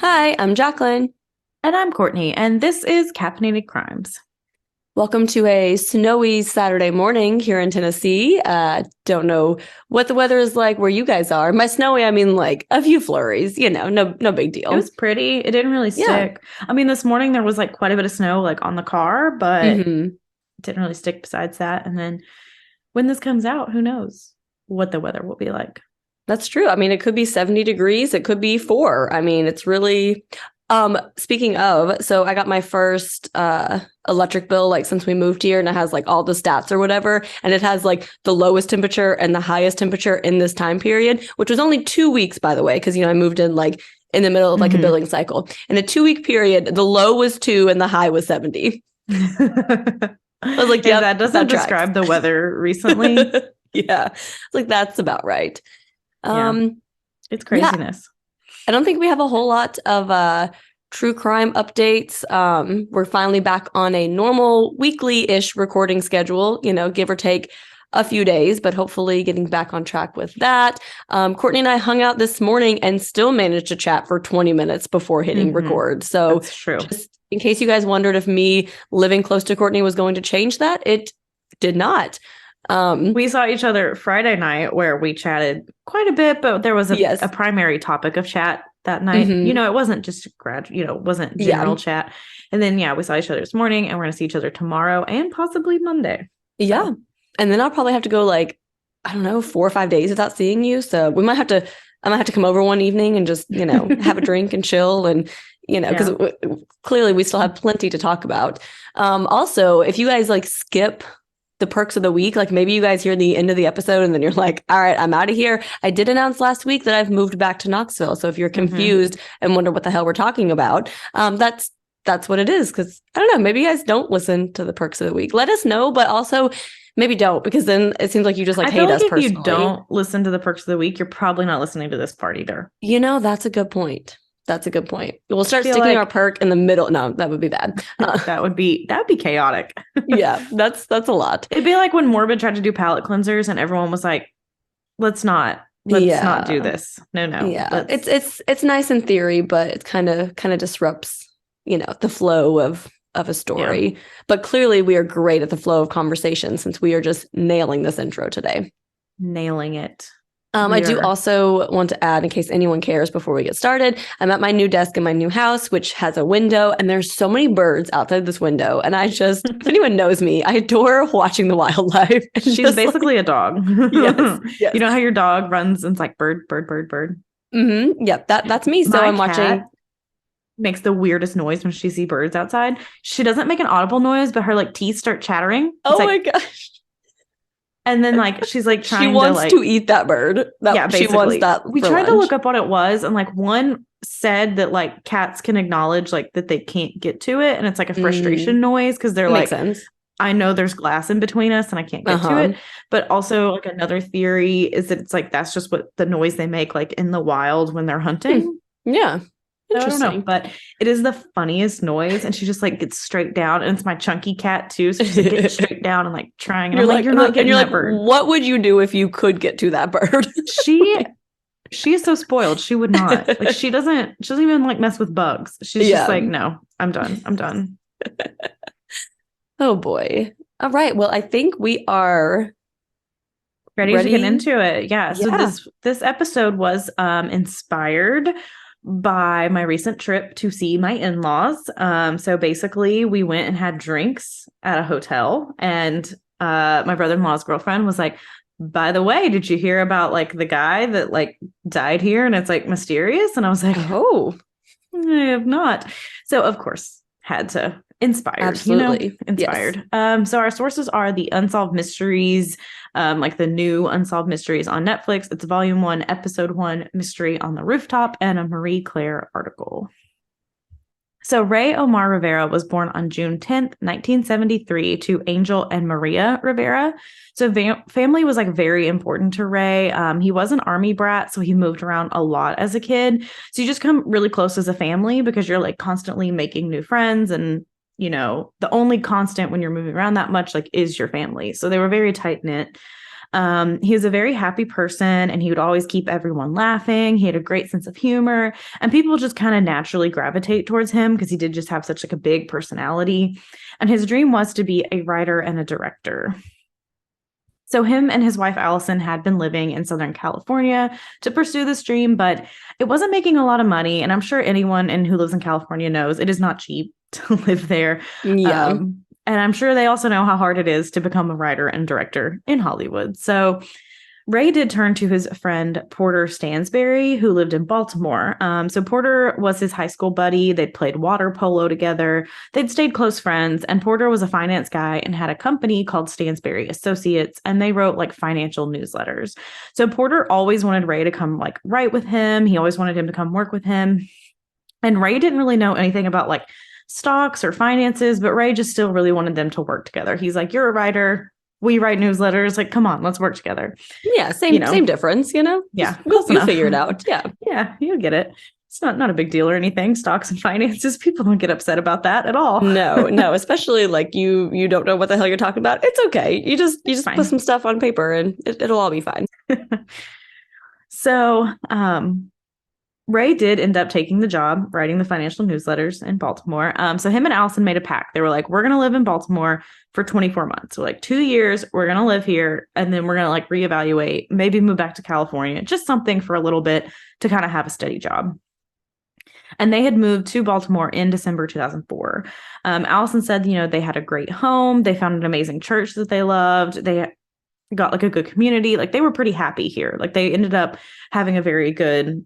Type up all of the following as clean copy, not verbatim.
Hi, I'm Jacqueline. And I'm Courtney, and this is Caffeinated Crimes. Welcome to a snowy Saturday morning here in Tennessee. Don't know what the weather is like where you guys are. By snowy, I mean like a few flurries, no big It deal. was pretty. It didn't really Yeah. stick. I mean, this morning there was like quite a bit of snow like on the car, but it hmm didn't really stick besides that. And then when this comes out, who knows what the weather will be like. That's true. I mean, it could be 70 degrees. It could be 4. I mean, it's really speaking of, so I got my first electric bill like since we moved here, and it has like all the stats or whatever, and it has like the lowest temperature and the highest temperature in this time period, which was only 2 weeks, by the way, because I moved in like in the middle of like a billing cycle. In a 2 week period, the low was 2 and the high was 70. I was like, Yeah, yep, that doesn't describe the weather recently. Yeah. It's like that's about right. Yeah, it's Yeah. craziness. I don't think we have a whole lot of true crime updates. We're finally back on a normal weekly-ish recording schedule, give or take a few days, but hopefully getting back on track with that. Courtney and I hung out this morning and still managed to chat for 20 minutes before hitting record. So That's true. just in case you guys wondered if me living close to Courtney was going to change that, it did not. We saw each other Friday night where we chatted quite a bit, but there was Yes. a primary topic of chat that night. It wasn't just it wasn't general chat. And then, we saw each other this morning, and we're going to see each other tomorrow and possibly Monday. Yeah. And then I'll probably have to go like, I don't know, 4 or 5 days without seeing you. So I might have to come over one evening and just, have a drink and chill and, because clearly we still have plenty to talk about. Also, if you guys like skip the perks of the week, like maybe you guys hear the end of the episode and then you're like, all right, I'm out of here. I did announce last week that I've moved back to Knoxville. So if you're confused and wonder what the hell we're talking about, that's what it is. Because I don't know, maybe you guys don't listen to the perks of the week. Let us know, but also maybe don't, because then it seems like you just like hate us personally. If you don't listen to the perks of the week, you're probably not listening to this part either. That's a good point. That's a good point. We'll start sticking our perk in the middle. No, that would be bad. That would be chaotic. Yeah, that's a lot. It'd be like when Morbid tried to do palate cleansers and everyone was like, let's not do this. No. Yeah. It's nice in theory, but it kind of disrupts, the flow of a story. Yeah. But clearly we are great at the flow of conversation since we are just nailing this intro today. Nailing it. I do also want to add, in case anyone cares before we get started, I'm at my new desk in my new house, which has a window, and there's so many birds outside this window. And I just, if anyone knows me, I adore watching the wildlife. She's basically a dog. Yes. You know how your dog runs and it's like bird, bird, bird, bird? Yep, that's me. So I'm watching. Makes the weirdest noise when she sees birds outside. She doesn't make an audible noise, but her like teeth start chattering. It's my gosh. And then like she's like trying to eat that bird. Basically. She wants that. We tried to look up what it was, and like one said that like cats can acknowledge like that they can't get to it, and it's like a frustration noise because they're like, sense. I know there's glass in between us and I can't get to it. But also like another theory is that it's like that's just what the noise they make like in the wild when they're hunting. Yeah. Interesting. I don't know, but it is the funniest noise, and she just like gets straight down, and it's my chunky cat too, so she's like, getting straight down and like trying. And you're not getting that bird. What would you do if you could get to that bird? She is so spoiled. She would not like. She doesn't even like mess with bugs. She's just like, no, I'm done. Oh boy! All right. Well, I think we are ready to get into it. Yeah. So this episode was inspired by my recent trip to see my in-laws. So basically we went and had drinks at a hotel, and my brother-in-law's girlfriend was like, by the way, did you hear about like the guy that like died here and it's like mysterious? And I was like, oh, I have not. So of course had to inspired. Absolutely. Inspired. Yes. So our sources are the Unsolved Mysteries, like the new Unsolved Mysteries on Netflix. It's Volume 1, Episode 1, Mystery on the Rooftop, and a Marie Claire article. So Rey Omar Rivera was born on June 10th, 1973 to Angel and Maria Rivera. So family was like very important to Rey. He was an army brat, so he moved around a lot as a kid. So you just come really close as a family because you're like constantly making new friends, and the only constant when you're moving around that much like is your family. So they were very tight knit. He was a very happy person, and he would always keep everyone laughing. He had a great sense of humor, and people just kind of naturally gravitate towards him because he did just have such like a big personality. And his dream was to be a writer and a director. So him and his wife Allison had been living in Southern California to pursue this dream, but it wasn't making a lot of money. And I'm sure anyone who lives in California knows it is not cheap to live there. Yeah. And I'm sure they also know how hard it is to become a writer and director in Hollywood. So Ray did turn to his friend Porter Stansberry, who lived in Baltimore. So Porter was his high school buddy. They'd played water polo together. They'd stayed close friends. And Porter was a finance guy and had a company called Stansberry Associates. And they wrote like financial newsletters. So Porter always wanted Ray to come like write with him. He always wanted him to come work with him. And Ray didn't really know anything about like stocks or finances, but Ray just still really wanted them to work together. He's like, you're a writer. We write newsletters. Like, come on, let's work together. Yeah, same difference, Yeah, we'll figure it out. Yeah, you'll get it. It's not a big deal or anything. Stocks and finances, people don't get upset about that at all. No, especially like you don't know what the hell you're talking about. It's okay. You just put some stuff on paper and it'll all be fine. So, Ray did end up taking the job writing the financial newsletters in Baltimore. So him and Allison made a pact. They were like, we're going to live in Baltimore for 24 months. So like 2 years, we're going to live here. And then we're going to like reevaluate, maybe move back to California, just something for a little bit to kind of have a steady job. And they had moved to Baltimore in December 2004. Allison said, they had a great home. They found an amazing church that they loved. They got like a good community. Like they were pretty happy here. Like they ended up having a very good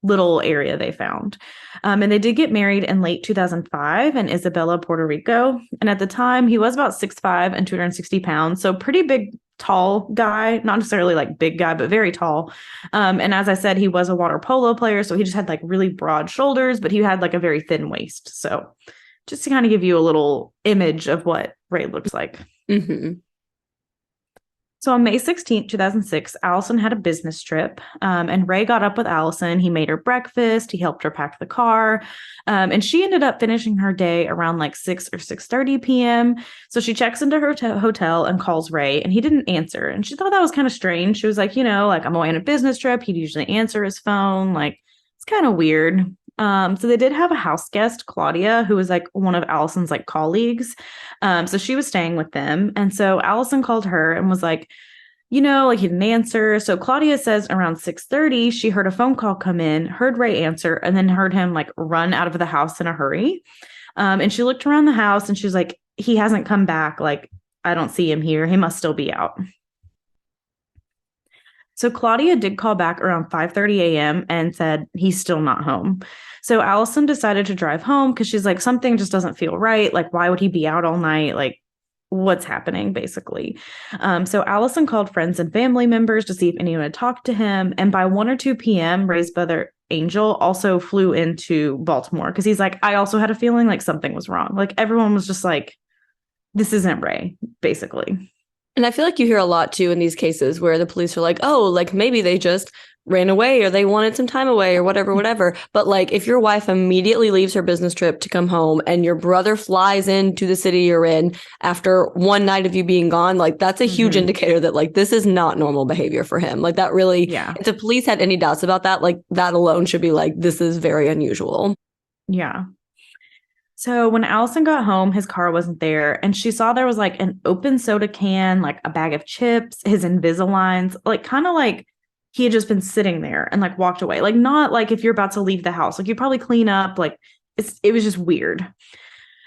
little area they found. And they did get married in late 2005 in Isabela, Puerto Rico. And at the time, he was about 6'5" and 260 pounds. So pretty big, tall guy, not necessarily like big guy, but very tall. And as I said, he was a water polo player. So he just had like really broad shoulders, but he had like a very thin waist. So just to kind of give you a little image of what Ray looks like. Mm-hmm. So on May 16th, 2006, Allison had a business trip, and Ray got up with Allison. He made her breakfast. He helped her pack the car, and she ended up finishing her day around like 6 or 6:30 p.m. So she checks into her hotel and calls Ray, and he didn't answer. And she thought that was kind of strange. She was like, like I'm away on a business trip. He'd usually answer his phone. Like it's kind of weird. So they did have a house guest, Claudia, who was like one of Allison's like colleagues. So she was staying with them. And so Allison called her and was like, like he didn't answer. So Claudia says around 6:30, she heard a phone call come in, heard Ray answer, and then heard him like run out of the house in a hurry. And she looked around the house and she was like, he hasn't come back. Like, I don't see him here. He must still be out. So Claudia did call back around 5:30 a.m. and said he's still not home. So Allison decided to drive home because she's like, something just doesn't feel right. Like, why would he be out all night? Like, what's happening, basically. So Allison called friends and family members to see if anyone had talked to him. And by 1 or 2 p.m., Ray's brother, Angel, also flew into Baltimore because he's like, I also had a feeling like something was wrong. Like, everyone was just like, this isn't Ray, basically. And I feel like you hear a lot too in these cases where the police are like, oh, like maybe they just ran away or they wanted some time away or whatever. But like if your wife immediately leaves her business trip to come home and your brother flies into the city you're in after one night of you being gone, like that's a huge indicator that like this is not normal behavior for him. Like that really, if the police had any doubts about that, like that alone should be like, this is very unusual. Yeah. So when Allison got home, his car wasn't there, and she saw there was like an open soda can, like a bag of chips, his Invisaligns, like kind of like he had just been sitting there and like walked away. Like not like if you're about to leave the house, like you probably clean up, like it was just weird.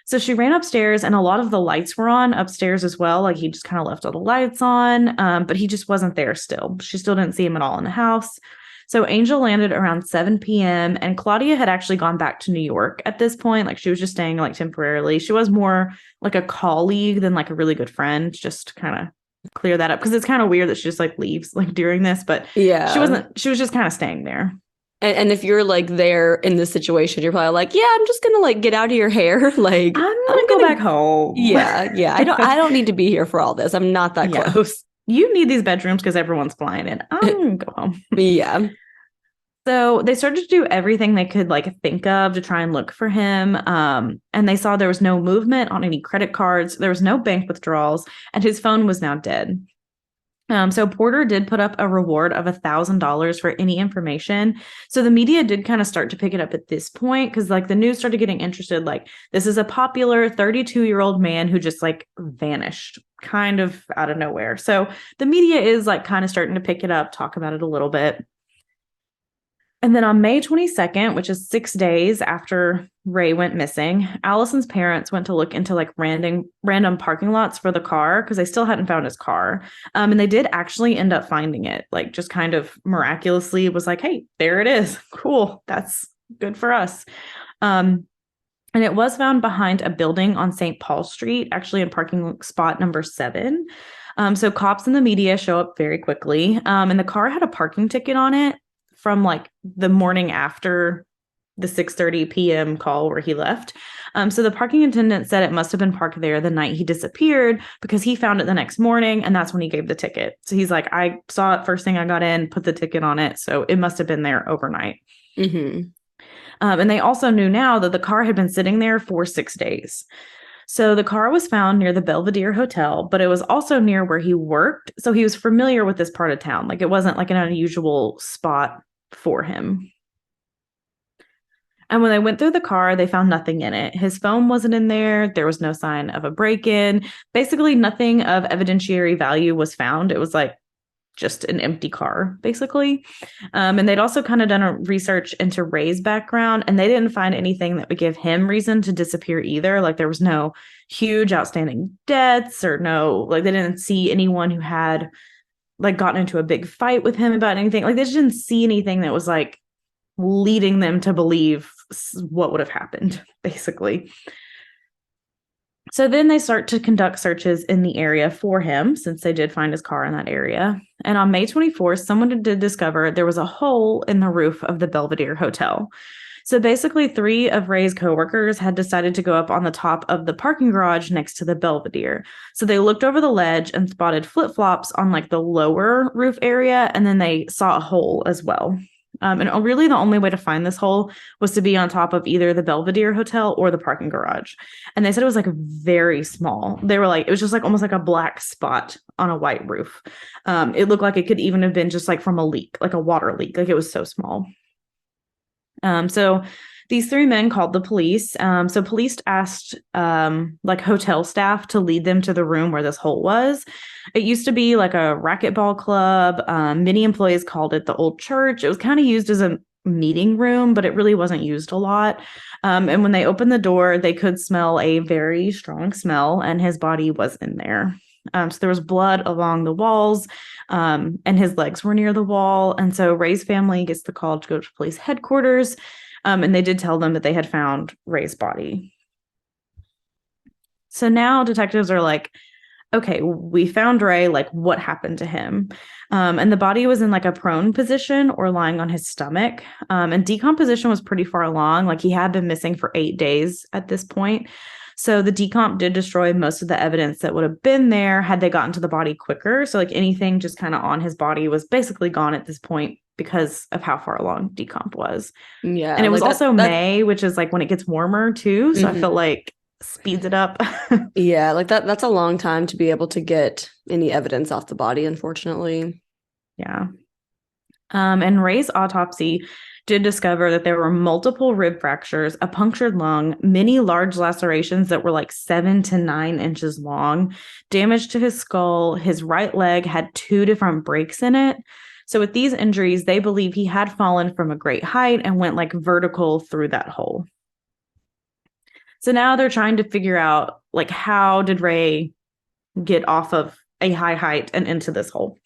So she ran upstairs and a lot of the lights were on upstairs as well. Like he just kind of left all the lights on, but he just wasn't there still. She still didn't see him at all in the house. So Angel landed around 7 p.m. and Claudia had actually gone back to New York at this point. Like she was just staying like temporarily. She was more like a colleague than like a really good friend, just to kind of clear that up. Because it's kind of weird that she just like leaves like during this, but yeah, she was just kind of staying there. And if you're like there in this situation, you're probably like, yeah, I'm just gonna like get out of your hair. Like I'm gonna go back home. Yeah. I don't need to be here for all this. I'm not that close. You need these bedrooms because everyone's flying in. I'm gonna go home. Yeah. So they started to do everything they could like think of to try and look for him. And they saw there was no movement on any credit cards. There was no bank withdrawals, and his phone was now dead. So Porter did put up a reward of $1,000 for any information. So the media did kind of start to pick it up at this point because like the news started getting interested. Like this is a popular 32-year-old man who just like vanished kind of out of nowhere. So the media is like kind of starting to pick it up, talk about it a little bit. And then on May 22nd, which is 6 days after Ray went missing, Allison's parents went to look into like random parking lots for the car because they still hadn't found his car. And they did actually end up finding it, like just kind of miraculously was like, hey, there it is. Cool. That's good for us. And it was found behind a building on St. Paul Street, actually in parking spot number 7. So cops and the media show up very quickly. And the car had a parking ticket on it from like the morning after the 6:30 p.m. call where he left. So the parking attendant said it must have been parked there the night he disappeared because he found it the next morning and that's when he gave the ticket. So he's like, I saw it first thing I got in, put the ticket on it. So it must have been there overnight. Mm-hmm. And they also knew now that the car had been sitting there for 6 days. So the car was found near the Belvedere Hotel, but it was also near where he worked. So he was familiar with this part of town. Like it wasn't like an unusual spot for him. And when they went through the car, they found nothing in it. His phone wasn't in there. There was no sign of a break-in. Basically, nothing of evidentiary value was found. It was like just an empty car, basically. And they'd also kind of done a research into Ray's background, and they didn't find anything that would give him reason to disappear either. Like there was no huge outstanding debts or no, like they didn't see anyone who had like gotten into a big fight with him about anything. Like they just didn't see anything that was like leading them to believe what would have happened, basically. So then they start to conduct searches in the area for him, since they did find his car in that area. And on May 24th, someone did discover there was a hole in the roof of the Belvedere Hotel. So basically, 3 of Ray's coworkers had decided to go up on the top of the parking garage next to the Belvedere. So they looked over the ledge and spotted flip-flops on like the lower roof area, and then they saw a hole as well. And really the only way to find this hole was to be on top of either the Belvedere Hotel or the parking garage. And they said it was like very small. They were like, it was just like almost like a black spot on a white roof. It looked like it could even have been just like from a leak, like a water leak. Like it was so small. So these 3 men called the police. So police asked like hotel staff to lead them to the room where this hole was. It used to be like a racquetball club. Many employees called it the old church. It was kind of used as a meeting room, but it really wasn't used a lot. And when they opened the door, they could smell a very strong smell, and his body was in there. So there was blood along the walls, and his legs were near the wall. And so Ray's family gets the call to go to police headquarters. And they did tell them that they had found Ray's body. So now detectives are like, okay, we found Ray, like what happened to him? And the body was in like a prone position or lying on his stomach. And decomposition was pretty far along. Like he had been missing for 8 days at this point. So the decomp did destroy most of the evidence that would have been there had they gotten to the body quicker. So like anything just kind of on his body was basically gone at this point because of how far along decomp was. Yeah. And it was also May, which is like when it gets warmer too. So I feel like speeds it up. Yeah, like that's a long time to be able to get any evidence off the body, unfortunately. Yeah. And Ray's autopsy did discover that there were multiple rib fractures, a punctured lung, many large lacerations that were like 7 to 9 inches long, damage to his skull. His right leg had 2 different breaks in it. So with these injuries, they believe he had fallen from a great height and went like vertical through that hole. So now they're trying to figure out like how did Ray get off of a high height and into this hole?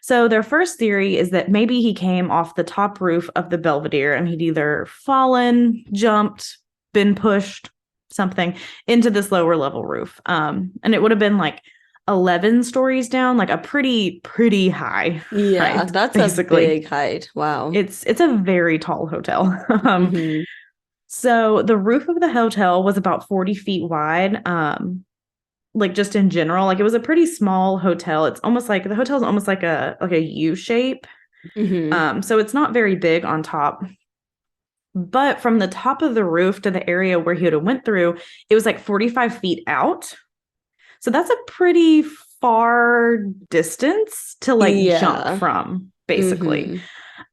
So their first theory is that maybe he came off the top roof of the Belvedere and he'd either fallen, jumped, been pushed, something into this lower level roof. And it would have been like 11 stories down, like a pretty high. Yeah, height, that's basically. a big height. Wow. It's a very tall hotel. So the roof of the hotel was about 40 feet wide. Like just in general, like it was a pretty small hotel. It's almost like the hotel is almost like a U shape. So it's not very big on top. But from the top of the roof to the area where he would have went through, it was like 45 feet out. So that's a pretty far distance to like jump Yeah. from, basically.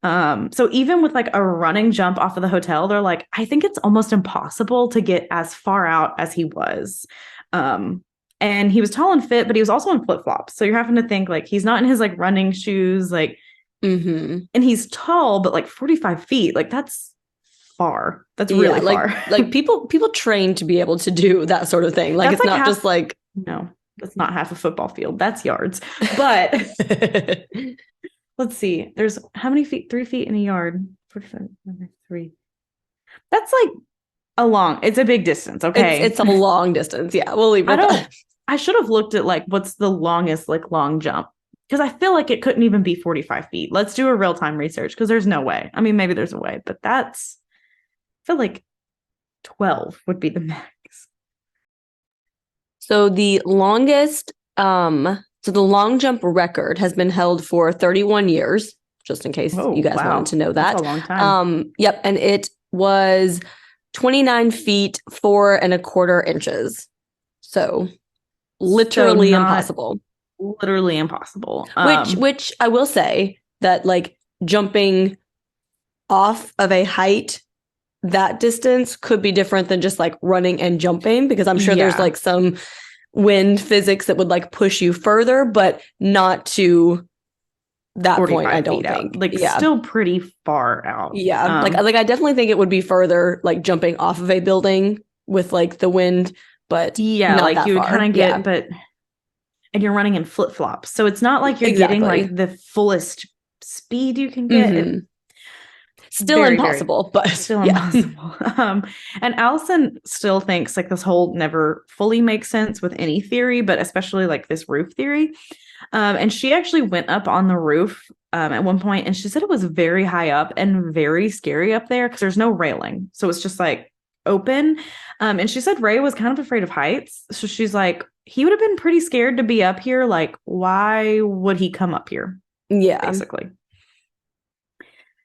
Mhm. So even with like a running jump off of the hotel, they're like, I think it's almost impossible to get as far out as he was. And he was tall and fit, but he was also in flip-flops. So you're having to think like he's not in his like running shoes, like, Mhm. and he's tall, but like 45 feet, like that's far. That's Yeah, really far. like people train to be able to do that sort of thing. Like That's it's like not half, just like no, that's not half a football field. That's yards. But let's see. There's how many feet? 3 feet in a yard. 45, 3. That's like it's a big distance. Okay. it's a long distance. Yeah, we'll leave it I at don't, that. I should have looked at like what's the longest like long jump because I feel like it couldn't even be 45 feet. Let's do a real time research because there's no way. I mean, maybe there's a way, but I feel like 12 would be the max. So the longest so the long jump record has been held for 31 years, just in case Oh, you guys wanted wow. to know That's that. a long time. Yep, and it was 29 feet 4.25 inches. So literally not impossible. literally impossible. Which I will say that like jumping off of a height that distance could be different than just like running and jumping, because I'm sure there's Yeah. like some wind physics that would like push you further, but not to that point, I 45 don't feet out. think. Like Yeah. still pretty far out. Yeah. Like I definitely think it would be further like jumping off of a building with like the wind, but yeah, not like that you would far. kind of Yeah. get, and you're running in flip-flops. So it's not like you're getting Exactly. like the fullest speed you can get. Mhm. Still Very, impossible, but still yeah. impossible. And Allison still thinks like this whole never fully makes sense with any theory, but especially like this roof theory. And she actually went up on the roof at one point, and she said it was very high up and very scary up there because there's no railing, so it's just like open. And she said Ray was kind of afraid of heights, so she's like, he would have been pretty scared to be up here. Like, why would he come up here? Yeah. Basically.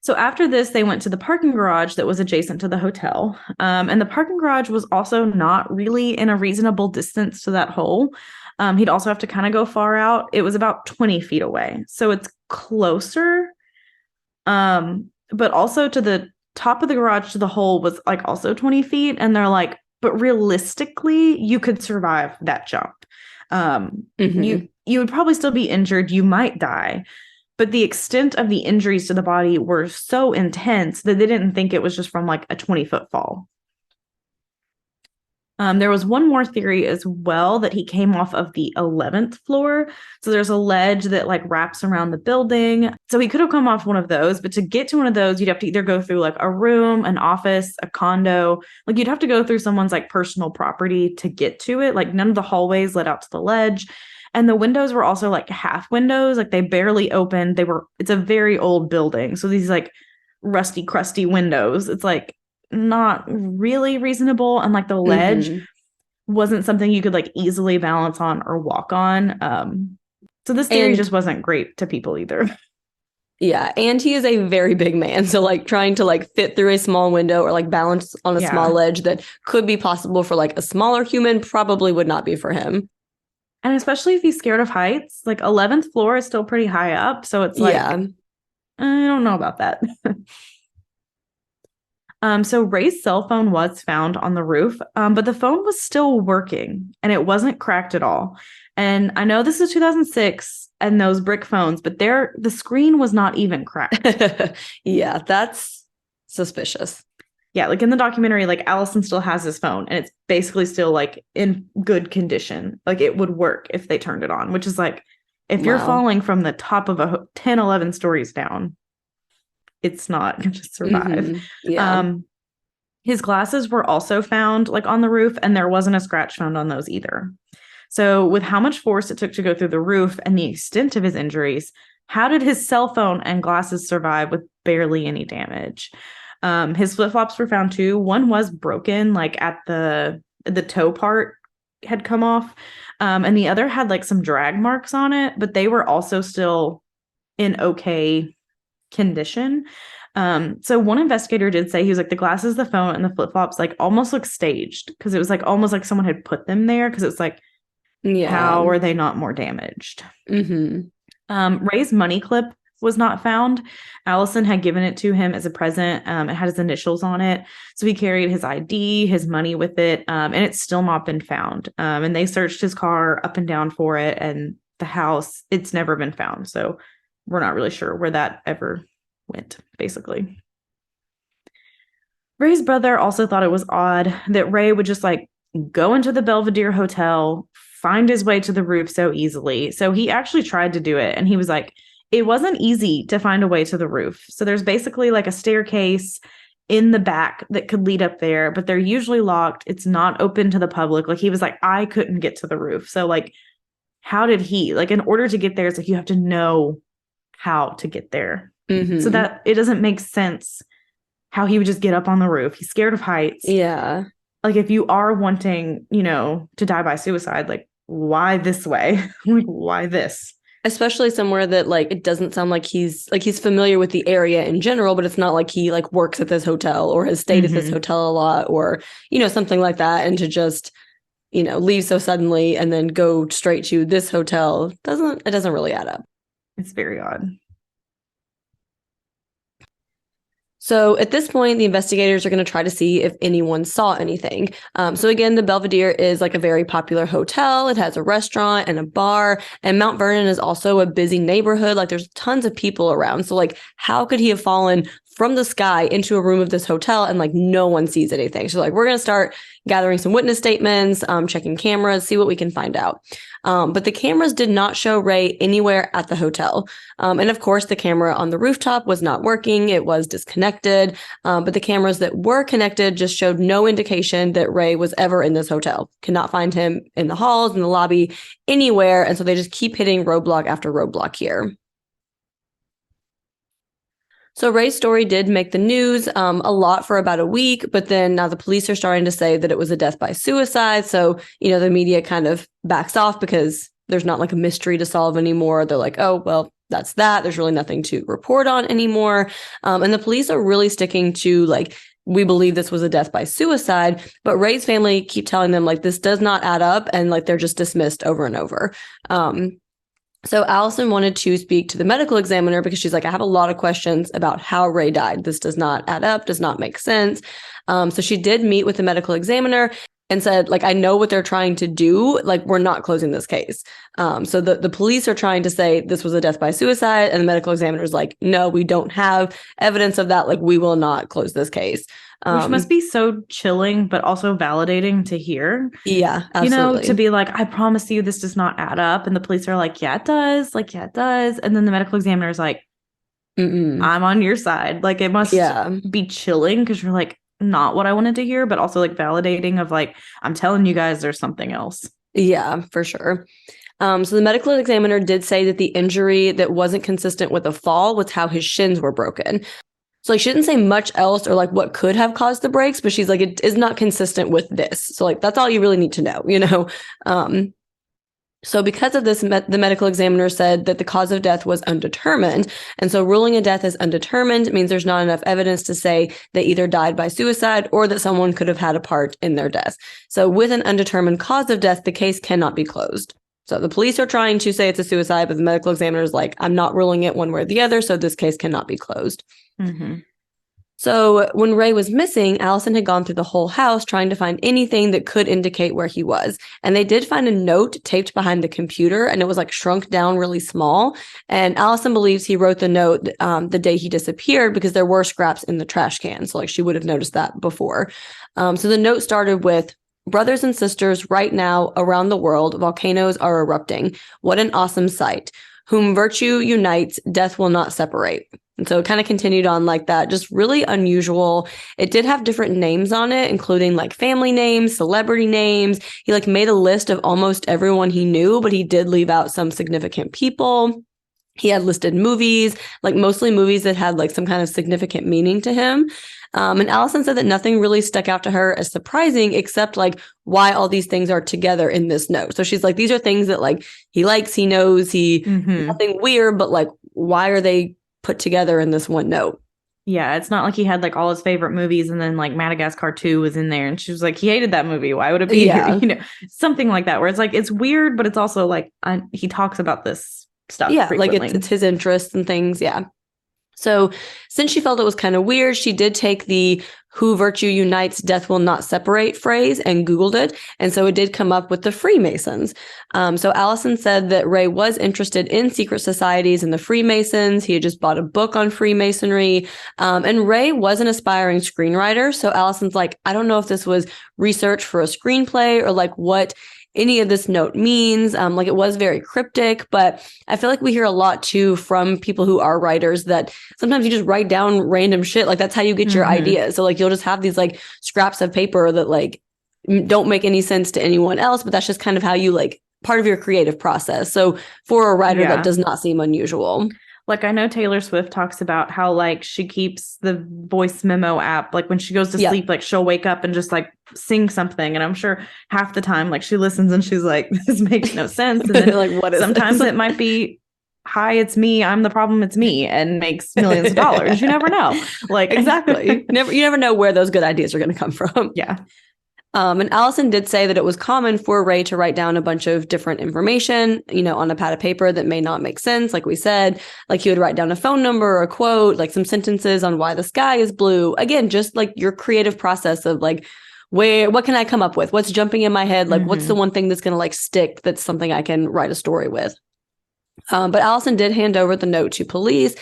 So after this, they went to the parking garage that was adjacent to the hotel. And the parking garage was also not really in a reasonable distance to that hole. He'd also have to kind of go far out. It was about 20 feet away. So it's closer. But also to the top of the garage to the hole was like also 20 feet. And they're like, but realistically, you could survive that jump. You would probably still be injured. You might die. But the extent of the injuries to the body were so intense that they didn't think it was just from like a 20-foot fall. There was one more theory as well, that he came off of the 11th floor. So there's a ledge that like wraps around the building. So he could have come off one of those, but to get to one of those, you'd have to either go through like a room, an office, a condo. Like you'd have to go through someone's like personal property to get to it. Like none of the hallways led out to the ledge. And the windows were also like half windows, like they barely opened. It's a very old building. So these like rusty, crusty windows, it's like not really reasonable. And like the ledge wasn't something you could like easily balance on or walk on. So this theory just wasn't great to people either. Yeah, and he is a very big man. So like trying to like fit through a small window or like balance on a small ledge that could be possible for like a smaller human probably would not be for him. And especially if he's scared of heights, like 11th floor is still pretty high up. So it's like, I don't know about that. So Ray's cell phone was found on the roof, but the phone was still working and it wasn't cracked at all. And I know this is 2006 and those brick phones, but the screen was not even cracked. Yeah, that's suspicious. Yeah, like in the documentary, like Allison still has his phone and it's basically still like in good condition. Like it would work if they turned it on, which is like, if you're falling from the top of a 10, 11 stories down, it's not going to survive. Yeah. His glasses were also found like on the roof, and there wasn't a scratch found on those either. So with how much force it took to go through the roof and the extent of his injuries, how did his cell phone and glasses survive with barely any damage? His flip-flops were found too. One was broken, like at the toe part had come off. And the other had like some drag marks on it, but they were also still in okay condition. So one investigator did say, he was like, the glasses, the phone, and the flip-flops like almost look staged, because it was like almost like someone had put them there, because it's like Yeah. How are they not more damaged? Mm-hmm. Ray's money clip was not found. Allison had given it to him as a present. It had his initials on it. So he carried his ID, his money with it, and it's still not been found. And they searched his car up and down for it, and the house, it's never been found. So we're not really sure where that ever went, basically. Ray's brother also thought it was odd that Ray would just like go into the Belvedere Hotel, find his way to the roof so easily. So he actually tried to do it, and he was like, it wasn't easy to find a way to the roof. So there's basically like a staircase in the back that could lead up there, but they're usually locked. It's not open to the public. Like he was like, I couldn't get to the roof. So like, how did he, like, in order to get there, it's like you have to know how to get there. Mm-hmm. So that it doesn't make sense how he would just get up on the roof. He's scared of heights. Yeah. Like if you are wanting, to die by suicide, like why this way? Like why this? Especially somewhere that like it doesn't sound like he's familiar with the area in general, but it's not like he like works at this hotel or has stayed at this hotel a lot or something like that. And to just leave so suddenly and then go straight to this hotel doesn't really add up. It's very odd. So at this point, the investigators are going to try to see if anyone saw anything. So again, the Belvedere is like a very popular hotel. It has a restaurant and a bar, and Mount Vernon is also a busy neighborhood. Like there's tons of people around. So like, how could he have fallen from the sky into a room of this hotel and like no one sees anything? So like, we're going to start gathering some witness statements, checking cameras, see what we can find out. But the cameras did not show Ray anywhere at the hotel. And of course, the camera on the rooftop was not working. It was disconnected. But the cameras that were connected just showed no indication that Ray was ever in this hotel. Could not find him in the halls, in the lobby, anywhere. And so they just keep hitting roadblock after roadblock here. So Ray's story did make the news a lot for about a week, but then now the police are starting to say that it was a death by suicide. So, the media kind of backs off because there's not like a mystery to solve anymore. They're like, oh, well, that's that. There's really nothing to report on anymore. And the police are really sticking to like, we believe this was a death by suicide, but Ray's family keep telling them like, this does not add up. And like, they're just dismissed over and over. So Allison wanted to speak to the medical examiner because she's like, I have a lot of questions about how Ray died. This does not add up, does not make sense. So she did meet with the medical examiner and said, like, I know what they're trying to do. Like, we're not closing this case. So the police are trying to say this was a death by suicide. And the medical examiner is like, no, we don't have evidence of that. Like, we will not close this case. Which must be so chilling, but also validating to hear. Yeah, absolutely. To be like, I promise you this does not add up. And the police are like, yeah, it does. Like, yeah, it does. And then the medical examiner is like, I'm on your side. Like, it must be chilling because you're like, not what I wanted to hear, but also like validating of like, I'm telling you guys there's something else. Yeah, for sure. So the medical examiner did say that the injury that wasn't consistent with a fall was how his shins were broken. So like she didn't say much else or like what could have caused the breaks, but she's like, it is not consistent with this. So like, that's all you really need to know, So because of this, the medical examiner said that the cause of death was undetermined. And so ruling a death as undetermined means there's not enough evidence to say they either died by suicide or that someone could have had a part in their death. So with an undetermined cause of death, the case cannot be closed. So the police are trying to say it's a suicide, but the medical examiner is like, I'm not ruling it one way or the other, so this case cannot be closed. So when Ray was missing, Allison had gone through the whole house trying to find anything that could indicate where he was. And they did find a note taped behind the computer, and it was like shrunk down really small. And Allison believes he wrote the note the day he disappeared because there were scraps in the trash can. So like she would have noticed that before. So the note started with, brothers and sisters, right now around the world, volcanoes are erupting. What an awesome sight. Whom virtue unites, death will not separate. And so it kind of continued on like that, just really unusual. It did have different names on it, including like family names, celebrity names. He like made a list of almost everyone he knew, but he did leave out some significant people. He had listed movies, like mostly movies that had like some kind of significant meaning to him. And Allison said that nothing really stuck out to her as surprising, except like why all these things are together in this note. So she's like, these are things that like he likes, he knows, nothing weird, but like, why are they put together in this one note? Yeah, it's not like he had like all his favorite movies and then like Madagascar 2 was in there and she was like, he hated that movie. Why would it be here? Yeah. You know, something like that, where it's like, it's weird, but it's also like, he talks about this stuff Yeah, like frequently. it's his interests and things. Yeah. So since she felt it was kind of weird, she did take the "who virtue unites, death will not separate" phrase and Googled it. And so it did come up with the Freemasons. So Allison said that Ray was interested in secret societies and the Freemasons. He had just bought a book on Freemasonry. And Ray was an aspiring screenwriter. So Allison's like, I don't know if this was research for a screenplay or like what any of this note means. Like it was very cryptic, but I feel like we hear a lot too from people who are writers that sometimes you just write down random shit. Like that's how you get your ideas. So like you'll just have these like scraps of paper that like don't make any sense to anyone else, but that's just kind of how you like part of your creative process. So for a writer, that does not seem unusual. Like I know Taylor Swift talks about how like she keeps the voice memo app, like when she goes to sleep, like she'll wake up and just like sing something. And I'm sure half the time, like she listens and she's like, this makes no sense. And then like, what is sometimes this? it might be, hi, it's me. I'm the problem. It's me, and makes millions of dollars. You never know. Like exactly. You never know where those good ideas are going to come from. Yeah. And Allison did say that it was common for Ray to write down a bunch of different information, you know, on a pad of paper that may not make sense. Like we said, like he would write down a phone number or a quote, like some sentences on why the sky is blue. Again, just like your creative process of like, what can I come up with? What's jumping in my head? Like, what's the one thing that's going to like stick? That's something I can write a story with. But Allison did hand over the note to police.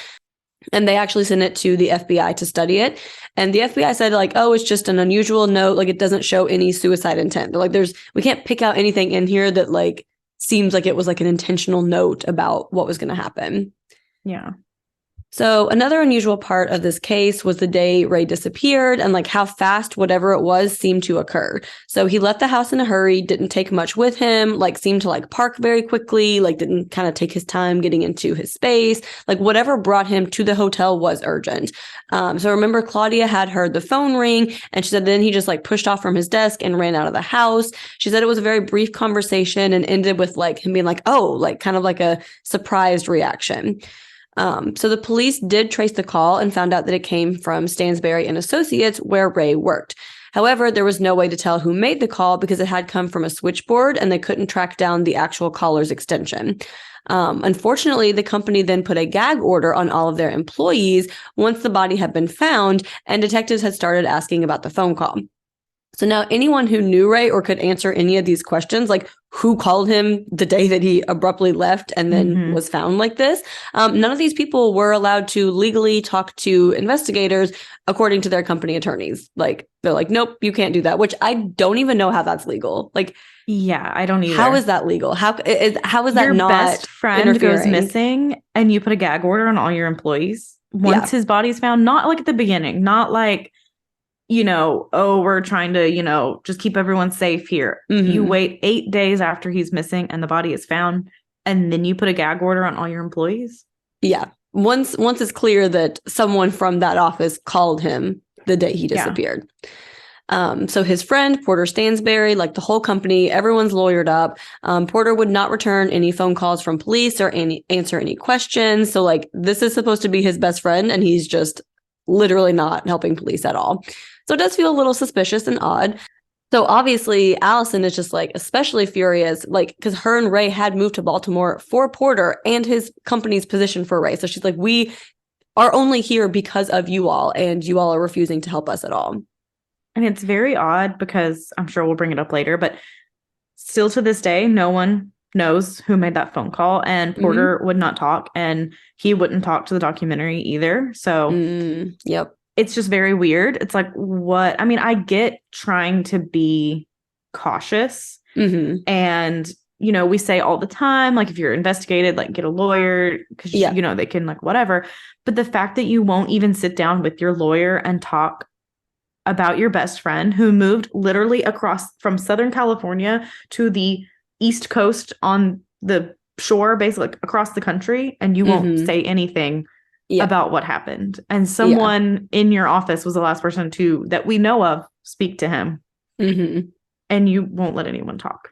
And they actually sent it to the FBI to study it. And the FBI said like, oh, it's just an unusual note. Like it doesn't show any suicide intent. They're like, we can't pick out anything in here that like seems like it was like an intentional note about what was going to happen. Yeah. So another unusual part of this case was the day Ray disappeared and like how fast whatever it was seemed to occur. So he left the house in a hurry, didn't take much with him, like seemed to like park very quickly, like didn't kind of take his time getting into his space. Like whatever brought him to the hotel was urgent. So remember Claudia had heard the phone ring and she said then he just like pushed off from his desk and ran out of the house. She said it was a very brief conversation and ended with like him being like, oh, like kind of like a surprised reaction. So the police did trace the call and found out that it came from Stansberry and Associates, where Ray worked. However, there was no way to tell who made the call because it had come from a switchboard and they couldn't track down the actual caller's extension. Unfortunately, the company then put a gag order on all of their employees once the body had been found and detectives had started asking about the phone call. So now anyone who knew Ray or could answer any of these questions, like who called him the day that he abruptly left and then was found like this, none of these people were allowed to legally talk to investigators according to their company attorneys. Like they're like, nope, you can't do that, which I don't even know how that's legal. Like, yeah, I don't either. How is that legal? How is that your not best friend goes missing and you put a gag order on all your employees once his body's found? Not like at the beginning, not like, you know, oh, we're trying to, you know, just keep everyone safe here. You wait 8 days after he's missing and the body is found, and then you put a gag order on all your employees. Yeah. Once it's clear that someone from that office called him the day he disappeared. So his friend, Porter Stansberry, like the whole company, everyone's lawyered up. Porter would not return any phone calls from police or answer any questions. So like this is supposed to be his best friend and he's just literally not helping police at all. So it does feel a little suspicious and odd. So obviously Allison is just like especially furious, like because her and Ray had moved to Baltimore for Porter and his company's position for Ray. So she's like, we are only here because of you all and you all are refusing to help us at all. And it's very odd because I'm sure we'll bring it up later, but still to this day, no one knows who made that phone call, and Porter would not talk and he wouldn't talk to the documentary either. So yep. It's just very weird. It's like, what? I mean, I get trying to be cautious. And, you know, we say all the time, like, if you're investigated, like, get a lawyer because, you know, they can, like, whatever. But the fact that you won't even sit down with your lawyer and talk about your best friend who moved literally across from Southern California to the East Coast on the shore, basically across the country, and you won't say anything about what happened. And someone in your office was the last person that we know of speak to him. And you won't let anyone talk.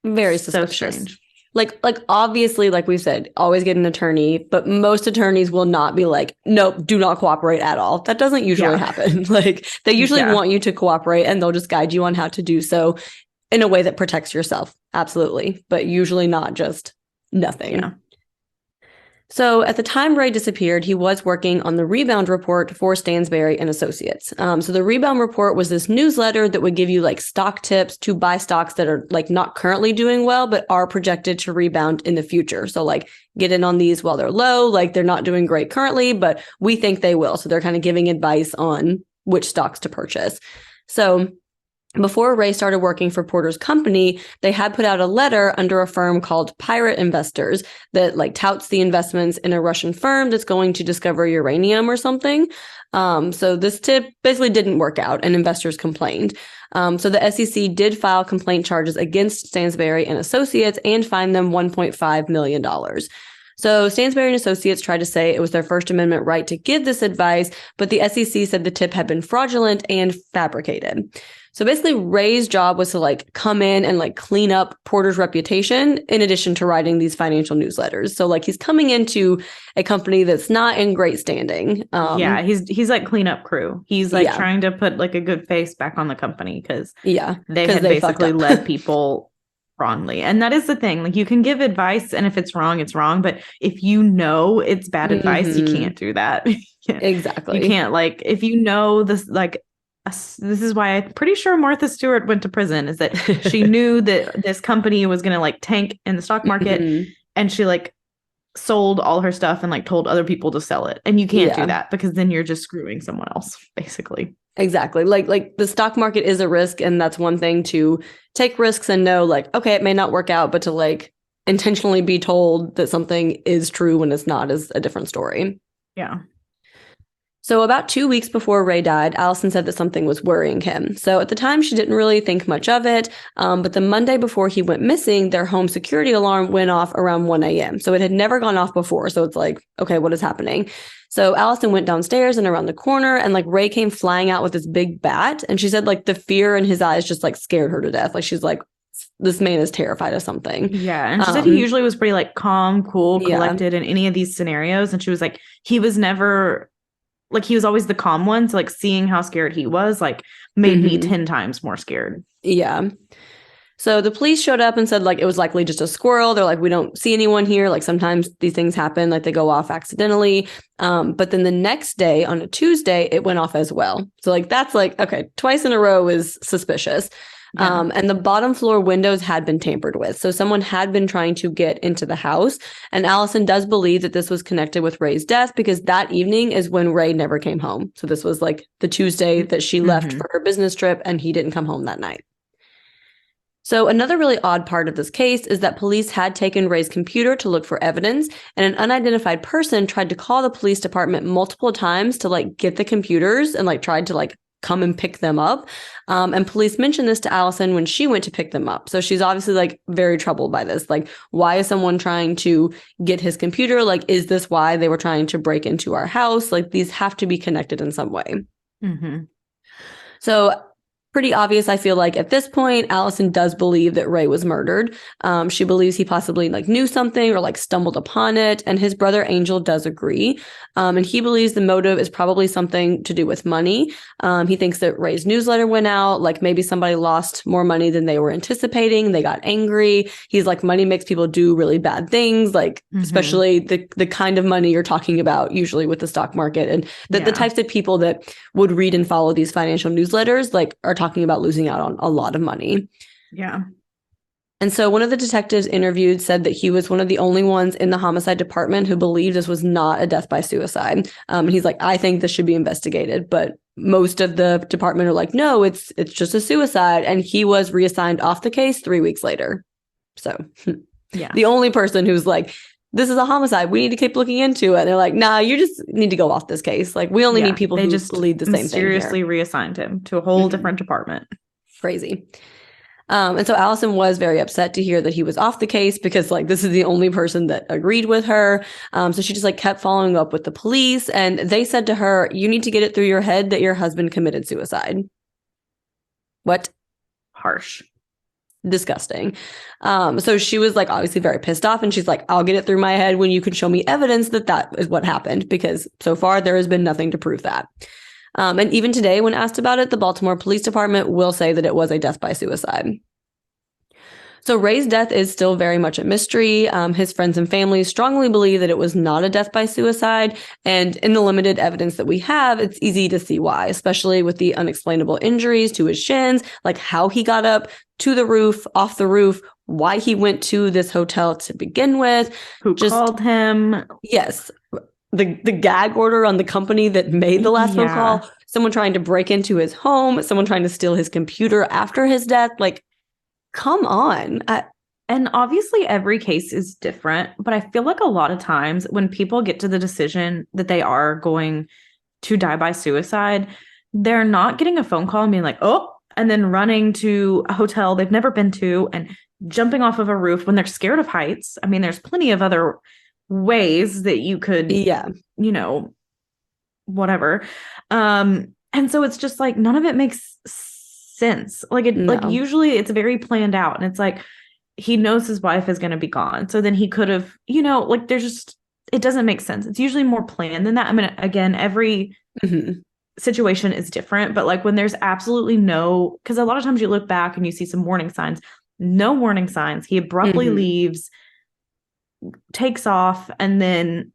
Very suspicious. So strange. Like obviously, like we've said, always get an attorney, but most attorneys will not be like, nope, do not cooperate at all. That doesn't usually happen. Like they usually want you to cooperate, and they'll just guide you on how to do so in a way that protects yourself. Absolutely. But usually not just nothing. Yeah. So at the time Ray disappeared, he was working on the Rebound Report for Stansberry and Associates. So the Rebound Report was this newsletter that would give you like stock tips to buy stocks that are like not currently doing well, but are projected to rebound in the future. So like get in on these while they're low, like they're not doing great currently, but we think they will. So they're kind of giving advice on which stocks to purchase. So before Ray started working for Porter's company, they had put out a letter under a firm called Pirate Investors that like touts the investments in a Russian firm that's going to discover uranium or something. So this tip basically didn't work out, and investors complained. So the SEC did file complaint charges against Stansberry and Associates and fined them $1.5 million. So Stansberry and Associates tried to say it was their First Amendment right to give this advice, but the SEC said the tip had been fraudulent and fabricated. So basically, Ray's job was to like come in and like clean up Porter's reputation in addition to writing these financial newsletters. So like he's coming into a company that's not in great standing. He's like cleanup crew. He's like trying to put like a good face back on the company because they had basically led people wrongly. And that is the thing. Like you can give advice, and if it's wrong, it's wrong. But if you know it's bad advice, you can't do that. Exactly. You can't like if you know this like. This is why I'm pretty sure Martha Stewart went to prison, is that she knew that this company was going to like tank in the stock market, and she like sold all her stuff and like told other people to sell it. And you can't do that because then you're just screwing someone else, basically. Exactly. Like the stock market is a risk, and that's one thing to take risks and know like, okay, it may not work out, but to like intentionally be told that something is true when it's not is a different story. Yeah. So about 2 weeks before Ray died, Allison said that something was worrying him. So at the time, she didn't really think much of it. But the Monday before he went missing, their home security alarm went off around 1 a.m. So it had never gone off before. So it's like, okay, what is happening? So Allison went downstairs and around the corner, and like Ray came flying out with this big bat. And she said like the fear in his eyes just like scared her to death. Like she's like, this man is terrified of something. Yeah. And she said he usually was pretty like calm, cool, collected in any of these scenarios. And she was like, he was never... like he was always the calm one. So like seeing how scared he was like made me 10 times more scared. Yeah. So the police showed up and said like it was likely just a squirrel. They're like, we don't see anyone here. Like sometimes these things happen, like they go off accidentally. But then the next day on a Tuesday, it went off as well. So like that's like, okay, twice in a row is suspicious. Yeah. And the bottom floor windows had been tampered with. So someone had been trying to get into the house. And Allison does believe that this was connected with Ray's death because that evening is when Ray never came home. So this was like the Tuesday that she left for her business trip, and he didn't come home that night. So another really odd part of this case is that police had taken Ray's computer to look for evidence, and an unidentified person tried to call the police department multiple times to like get the computers and like tried to like come and pick them up. And police mentioned this to Allison when she went to pick them up. So she's obviously like very troubled by this. Like, why is someone trying to get his computer? Like, is this why they were trying to break into our house? Like, these have to be connected in some way. So pretty obvious, I feel like at this point, Allison does believe that Ray was murdered. She believes he possibly like knew something or like stumbled upon it. And his brother Angel does agree. And he believes the motive is probably something to do with money. He thinks that Ray's newsletter went out, like maybe somebody lost more money than they were anticipating. They got angry. He's like, money makes people do really bad things, like especially the kind of money you're talking about usually with the stock market. And the types of people that would read and follow these financial newsletters like are talking about losing out on a lot of money. Yeah. And so one of the detectives interviewed said that he was one of the only ones in the homicide department who believed this was not a death by suicide. And he's like, I think this should be investigated. But most of the department are like, no, it's just a suicide. And he was reassigned off the case 3 weeks later. So the only person who's like, this is a homicide, we need to keep looking into it. And they're like, nah, you just need to go off this case. Like, we only need people who just lead the same thing. Mysteriously reassigned him to a whole different department. Crazy. And so Allison was very upset to hear that he was off the case because like this is the only person that agreed with her. So she just like kept following up with the police, and they said to her, you need to get it through your head that your husband committed suicide. What? Harsh. disgusting. So she was like obviously very pissed off, and she's like, I'll get it through my head when you can show me evidence that that is what happened, because so far there has been nothing to prove that. And even today, when asked about it, the Baltimore Police Department will say that it was a death by suicide. So Ray's death is still very much a mystery. His friends and family strongly believe that it was not a death by suicide. And in the limited evidence that we have, it's easy to see why, especially with the unexplainable injuries to his shins, like how he got up to the roof, off the roof, why he went to this hotel to begin with. Who called him? Yes. The gag order on the company that made the last phone call, someone trying to break into his home, someone trying to steal his computer after his death. Like, come on. And obviously every case is different, but I feel like a lot of times when people get to the decision that they are going to die by suicide, they're not getting a phone call and being like, oh, and then running to a hotel they've never been to and jumping off of a roof when they're scared of heights. I mean, there's plenty of other ways that you could, whatever. And so it's just like, none of it makes sense. Like usually it's very planned out, and it's like he knows his wife is going to be gone, so then he could have, there's just, it doesn't make sense. It's usually more planned than that. I mean, again, every situation is different, but like when there's absolutely no, because a lot of times you look back and you see some warning signs, no warning signs, he abruptly leaves, takes off, and then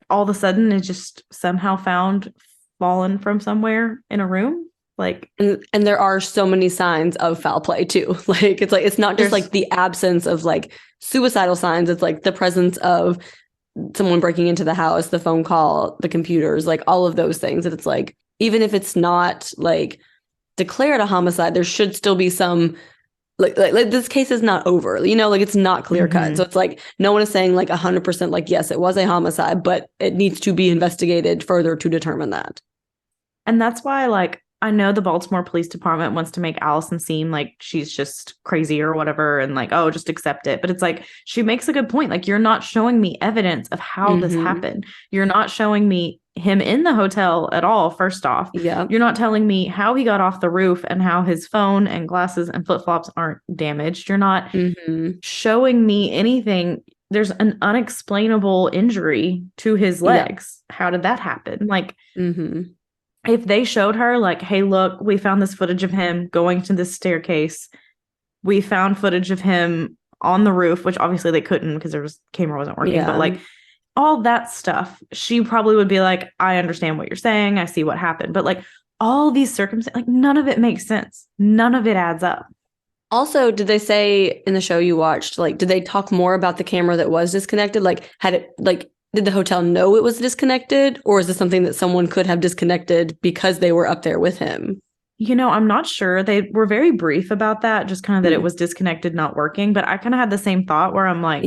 all of a sudden is just somehow found fallen from somewhere in a room. Like, and there are so many signs of foul play too. Like, it's not just like the absence of like suicidal signs. It's like the presence of someone breaking into the house, the phone call, the computers, like all of those things. That it's like, even if it's not like declared a homicide, there should still be some like this case is not over, like it's not clear cut. So it's like no one is saying like 100% like, yes, it was a homicide, but it needs to be investigated further to determine that. And that's why, like, I know the Baltimore Police Department wants to make Allison seem like she's just crazy or whatever, and like, oh, just accept it. But it's like, she makes a good point. Like, you're not showing me evidence of how this happened. You're not showing me him in the hotel at all, first off. Yeah. You're not telling me how he got off the roof and how his phone and glasses and flip-flops aren't damaged. You're not showing me anything. There's an unexplainable injury to his legs. Yeah. How did that happen? Like, if they showed her like, hey, look, we found this footage of him going to this staircase. We found footage of him on the roof, which obviously they couldn't because their camera wasn't working. Yeah. But like all that stuff, she probably would be like, I understand what you're saying. I see what happened. But like all these circumstances, like none of it makes sense. None of it adds up. Also, did they say in the show you watched, like, did they talk more about the camera that was disconnected? Like, had it, like, did the hotel know it was disconnected, or is this something that someone could have disconnected because they were up there with him? I'm not sure. They were very brief about that, just kind of that it was disconnected, not working. But I kind of had the same thought where I'm like,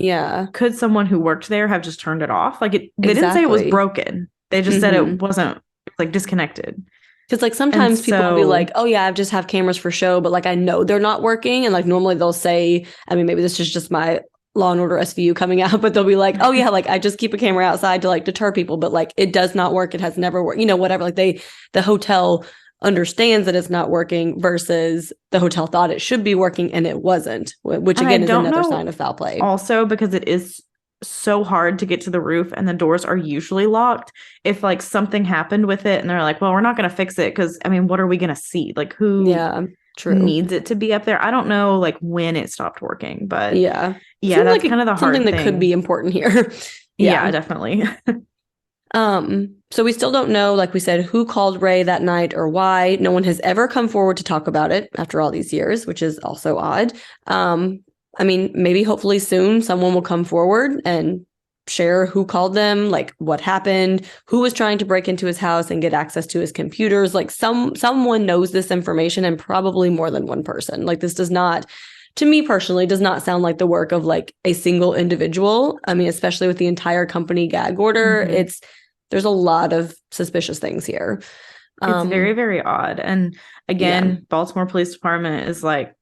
could someone who worked there have just turned it off? Like, they didn't say it was broken. They just said it wasn't like disconnected. Because like sometimes people will be like, oh yeah, I just have cameras for show, but like I know they're not working. And like normally they'll say, I mean, maybe this is just my Law and Order SVU coming out, but they'll be like, oh yeah, like I just keep a camera outside to like deter people, but like it does not work. It has never worked, whatever. Like the hotel understands that it's not working versus the hotel thought it should be working and it wasn't, which again is another sign of foul play. Also, because it is so hard to get to the roof and the doors are usually locked. If like something happened with it and they're like, well, we're not going to fix it because I mean, what are we going to see? Like who needs it to be up there? I don't know like when it stopped working, but yeah, that's like kind of the hard thing that could be important here. Yeah, definitely. So we still don't know, like we said, who called Ray that night or why. No one has ever come forward to talk about it after all these years, which is also odd. I mean, maybe hopefully soon someone will come forward and share who called them, like what happened, who was trying to break into his house and get access to his computers. Like someone knows this information, and probably more than one person. Like this does not, to me personally, does not sound like the work of like a single individual. I mean, especially with the entire company gag order, there's a lot of suspicious things here. It's very, very odd. And again, Baltimore Police Department is like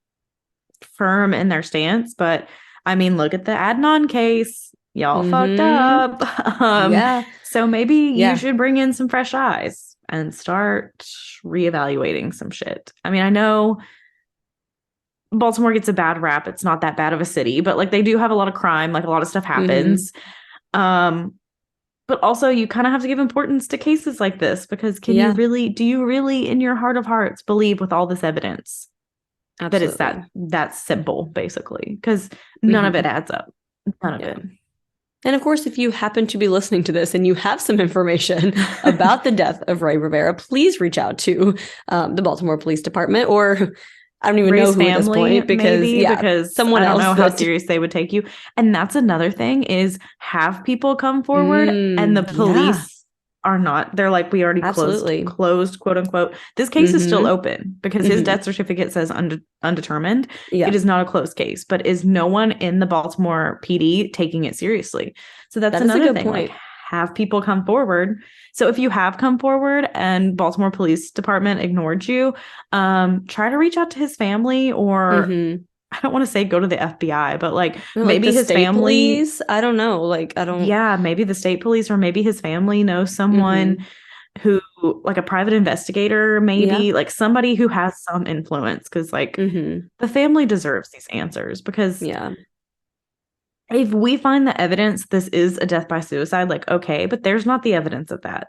firm in their stance, but I mean, look at the Adnan case. Y'all fucked up. So maybe you should bring in some fresh eyes and start reevaluating some shit. I mean, I know Baltimore gets a bad rap. It's not that bad of a city, but like they do have a lot of crime, like a lot of stuff Mm-hmm. happens. But also you kind of have to give importance to cases like this because Yeah, do you really in your heart of hearts believe with all this evidence that it's absolutely. that simple basically? Because none of Mm-hmm. it adds up. None of Yeah. it. And of course, if you happen to be listening to this and you have some information about the death of Ray Rivera, please reach out to the Baltimore Police Department, or I don't even know Ray's who at this family, point, because maybe, yeah, because someone I don't else know how that serious they would take you. And that's another thing is have people come forward and the yeah, police are not. They're like, we already absolutely. closed, quote unquote. This case is still Mm-hmm. open because his Mm-hmm. death certificate says undetermined. It Yeah, is not a closed case, but is no one in the Baltimore PD taking it seriously? So that's that is a another good thing. Like point. have people come forward. So if you have come forward and Baltimore Police Department ignored you, try to reach out to his family, or Mm-hmm. I don't want to say go to the FBI, but like Like maybe the his state family, police, I don't know. Like I don't. yeah, maybe the state police, or maybe his family knows someone Mm-hmm. who, like a private investigator, Yeah. maybe like somebody who has some influence, because like Mm-hmm. the family deserves these answers. Because Yeah. if we find the evidence this is a death by suicide, like okay, but there's not the evidence of that.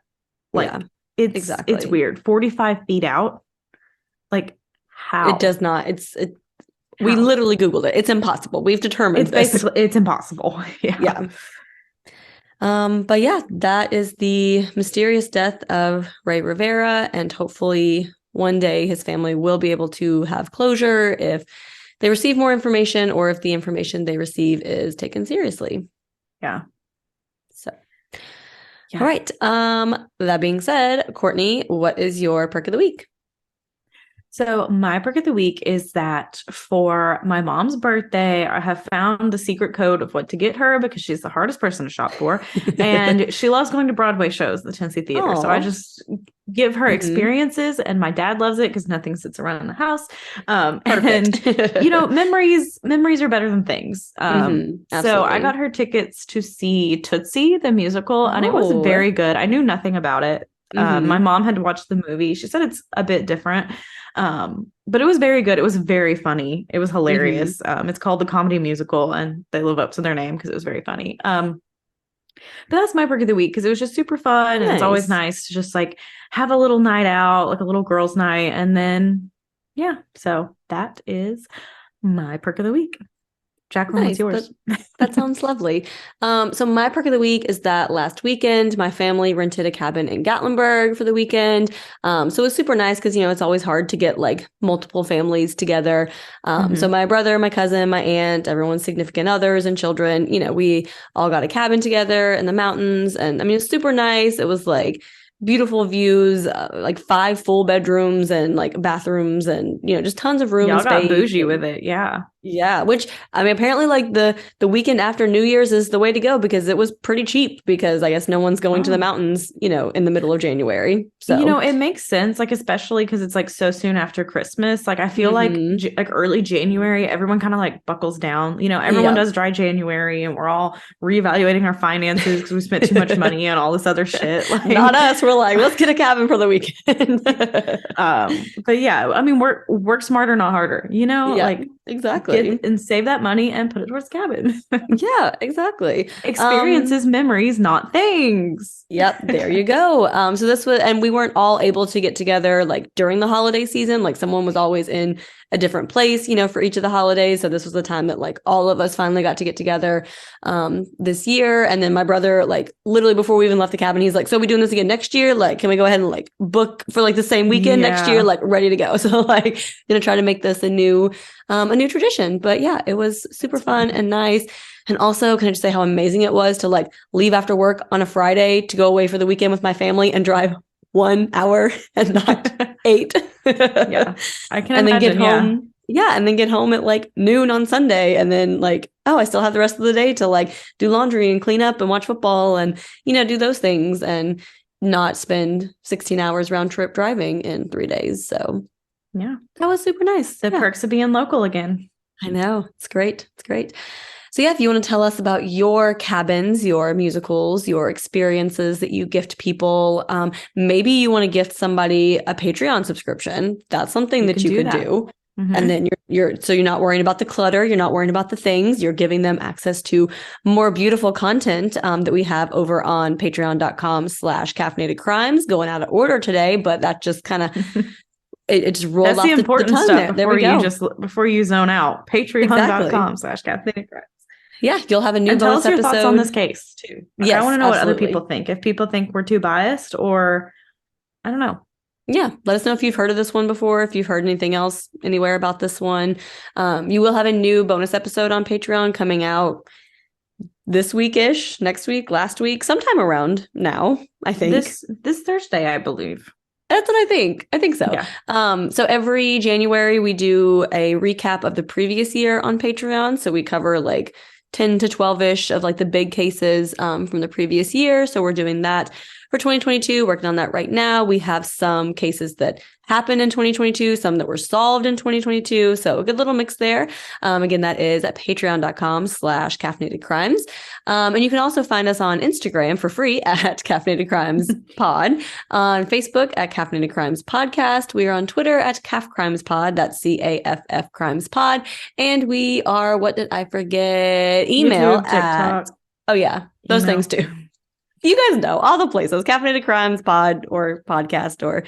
Yeah. Like it's Exactly. weird. 45 feet out, like It how? does not. We How? literally Googled it. It's impossible. We've determined this. It's impossible. Yeah. Yeah. But yeah, that is the mysterious death of Ray Rivera, and hopefully one day his family will be able to have closure if they receive more information or if the information they receive is taken seriously. Yeah. So, all Yeah. right. That being said, Courtney, what is your perk of the week? So, my perk of the week is that for my mom's birthday, I have found the secret code of what to get her because she's the hardest person to shop for. And she loves going to Broadway shows at the Tennessee Theater. So, I Oh. just give her Mm-hmm. experiences, and my dad loves it because nothing sits around in the house. Perfect. And, memories are better than things. So, I got Absolutely. her tickets to see Tootsie, the musical, and it was Oh. very good. I knew nothing about it. My Mm-hmm. mom had watched the movie. She said it's a bit different. But it was very good. It was very funny. It was Mm-hmm. hilarious. It's called the comedy musical, and they live up to their name because it was very funny. But that's my perk of the week because it was just super fun, and it's always Nice. nice to just like have a little night out, like a little girls' night, and then yeah. So that is my perk of the week. Jacqueline, what's Nice. That yours? that sounds lovely. So my perk of the week is that last weekend my family rented a cabin in Gatlinburg for the weekend. So it was super nice because it's always hard to get like multiple families together. So Mm-hmm. my brother, my cousin, my aunt, everyone's significant others and children, we all got a cabin together in the mountains, and I mean it's super nice. It was like beautiful views, like 5 full bedrooms and like bathrooms, and just tons of room and Y'all got space. bougie with it, yeah. Yeah, which I mean, apparently, like the weekend after New Year's is the way to go because it was pretty cheap because I guess no one's going to the Oh. mountains, in the middle of January. So, It makes sense, like especially because it's like so soon after Christmas. Like I feel like hmm like early January, everyone kind of like buckles down. Everyone yeah, does dry January, and we're all reevaluating our finances because we spent too much money on all this other shit. not Like, us. We're like, let's get a cabin for the weekend. but yeah, I mean, work smarter, not harder. Yeah, Like get exactly. and save that money and put it towards cabin. Yeah, exactly. Experiences, memories, not things. Yep, there you go. So this was, and we weren't all able to get together like during the holiday season. Like someone was always in a different place, for each of the holidays. So this was the time that like all of us finally got to get together this year. And then my brother, like literally before we even left the cabin, he's like, "So we doing this again next year? Like, can we go ahead and like book for like the same weekend next year? Yeah. Like ready to go." So like gonna try to make this a new tradition. But yeah, it was super That's fun fun. and nice. And also, can I just say how amazing it was to like leave after work on a Friday to go away for the weekend with my family and drive 1 hour and not 8. Yeah, I can And then get imagine. Yeah. home. Yeah. And then get home at like noon on Sunday. And then like, oh, I still have the rest of the day to like do laundry and clean up and watch football and, do those things and not spend 16 hours round trip driving in 3 days. So Yeah. that was super nice. The Yeah. perks of being local again. I know. It's great. It's great. So yeah, if you want to tell us about your cabins, your musicals, your experiences that you gift people, maybe you want to gift somebody a Patreon subscription. That's something You that can you do could that. do. And then you're not worrying about the clutter. You're not worrying about the things. You're giving them access to more beautiful content that we have over on patreon.com/caffeinated crimes, going out of order today, but that just kind of, it just rolled off the important tongue stuff there we go. Before you zone out. Patreon.com/caffeinated crimes. Yeah, you'll have a new bonus tell us your episode. thoughts on this case too. Okay, yes, I want to know absolutely. what other people think. If people think we're too biased, or I don't know. Yeah, let us know if you've heard of this one before, if you've heard anything else anywhere about this one. You will have a new bonus episode on Patreon coming out this week-ish, next week, last week, sometime around now, I think. This Thursday, I believe. That's what I think. I think so. Yeah. So every January we do a recap of the previous year on Patreon. So we cover like 10 to 12-ish of like the big cases from the previous year. So we're doing that for 2022, working on that right now. We have some cases that happened in 2022, some that were solved in 2022. So a good little mix there. Again, that is at patreon.com/caffeinated crimes. And you can also find us on Instagram for free at Caffeinated Crimes Pod, on Facebook at Caffeinated Crimes Podcast. We are on Twitter at Caff Crimes Pod. That's CAFF Crimes Pod. And we are, what did I forget? Email YouTube, TikTok. Oh yeah, those things too. You guys know all the places, Caffeinated Crimes Pod or podcast or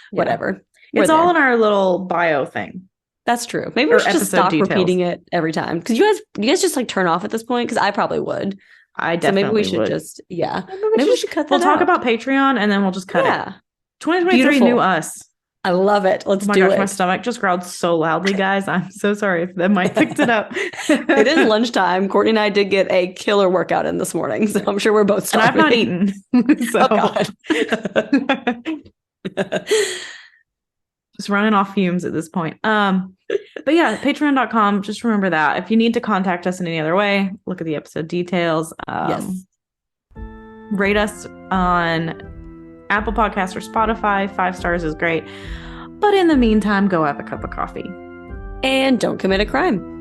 whatever. It's all in our little bio thing. That's true. Maybe we should just stop repeating it every time. Because you guys just like turn off at this point, because I probably would. I definitely maybe we should would. just, maybe we should cut that out. We'll talk about Patreon and then we'll just cut it. 2023 Beautiful. New us. I love it. Let's do it. My stomach just growled so loudly, guys. I'm so sorry if the mic picked it up. It is lunchtime. Courtney and I did get a killer workout in this morning, so I'm sure we're both starving. And I've not eaten. So. Oh, God. Just running off fumes at this point. But yeah, patreon.com. Just remember that. If you need to contact us in any other way, look at the episode details. Yes. Rate us on Apple Podcasts or Spotify. 5 stars is great. But in the meantime, go have a cup of coffee. And don't commit a crime.